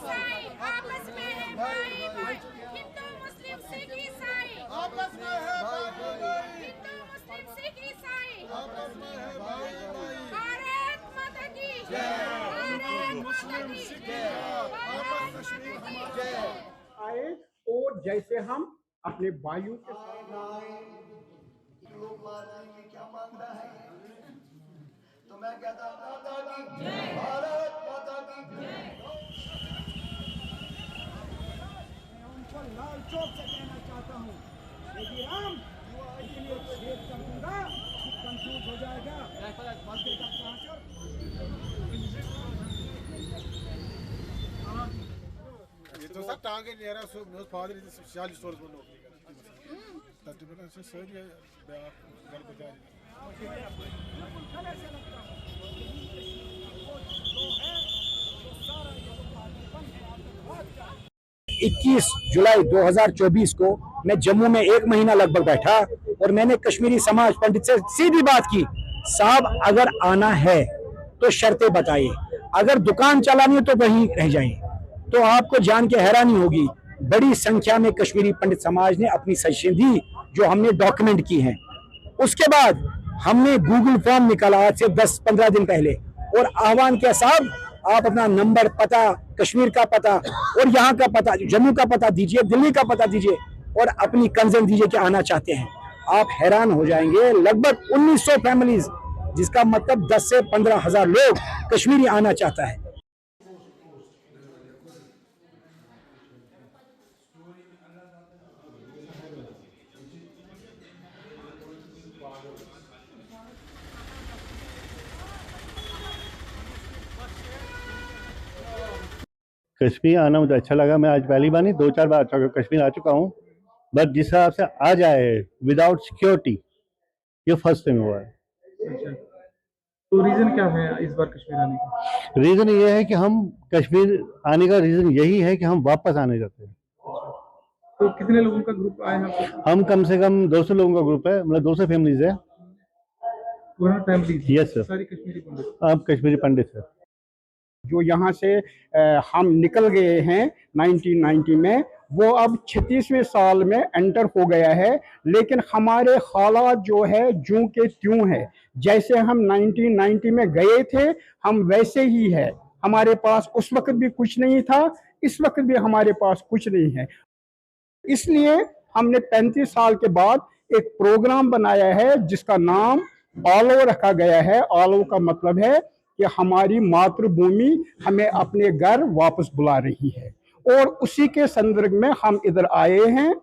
ईसाई आपस में है भाई भाई, हिंदू मुस्लिम सिख ईसाई आपस में है भाई भाई, हिंदू मुस्लिम सिख ईसाई आपस में है भाई भाई। भारत माता की जय, भारत माता की जय, भारत माता की जय। आए और जैसे हम अपने भाइयों के साथ लोग मारने की क्या मांगता है, तो मैं कहता माता की जय, भारत माता की जय। मैं उनको लाल चौक से कहना चाहता हूँ, यदि राम इसलिए छेद कर दूंगा कि कंफ्यूज हो जाएगा, बल्कि ये तो सब टांगे नहीं रहा, सो मेरे फादर इस 40 वर्ष में नौकरी करते तकरीबन ऐसे सही है घर पे जा 21 जुलाई 2024 को मैं जम्मू में 1 महीना लगभग बैठा और मैंने कश्मीरी समाज पंडित से सीधी बात की, साहब अगर आना है तो शर्तें बताइए, अगर दुकान चलानी है तो वहीं रह जाइए। तो आपको जान के हैरानी होगी, बड़ी संख्या में कश्मीरी पंडित समाज ने अपनी सजेशन दी जो हमने डॉक्यूमेंट की हैं। उसके बाद हमने गूगल फॉर्म निकाला आज से 10-15 दिन पहले और आह्वान किया, साहब आप अपना नंबर, पता, कश्मीर का पता और यहाँ का पता, जम्मू का पता दीजिए, दिल्ली का पता दीजिए और अपनी कंसर्न दीजिए कि आना चाहते हैं। आप हैरान हो जाएंगे, लगभग 1900 फैमिलीज, जिसका मतलब 10 से 15 हजार लोग कश्मीरी आना चाहता है। कश्मीर आना मुझे अच्छा लगा। मैं आज पहली बार नहीं 2-4 बार कश्मीर आ चुका हूँ, बट जिस हिसाब से आ जाए विदाउट सिक्योरिटी, ये फर्स्ट टाइम हुआ है। अच्छा, तो रीजन क्या है इस बार कश्मीर आने का? रीज़न ये है कि हम कश्मीर आने का रीज़न यही है कि हम वापस आने चाहते हैं। तो कितने लोगों का ग्रुप आया है? हम कम से कम 200 लोगों का ग्रुप है, मतलब 200 फैमिलीज है। पूरा फैमिली? यस सर, सारी कश्मीरी पंडित? आप कश्मीरी पंडित है। जो यहाँ से हम निकल गए हैं 1990 में, वो अब 36वें साल में एंटर हो गया है, लेकिन हमारे हालात जो है जूं के त्यों है। जैसे हम 1990 में गए थे हम वैसे ही है, हमारे पास उस वक्त भी कुछ नहीं था, इस वक्त भी हमारे पास कुछ नहीं है। इसलिए हमने 35 साल के बाद एक प्रोग्राम बनाया है जिसका नाम आलो रखा गया है। आलो का मतलब है कि हमारी मातृभूमि हमें अपने घर वापस बुला रही है, और उसी के संदर्भ में हम इधर आए हैं।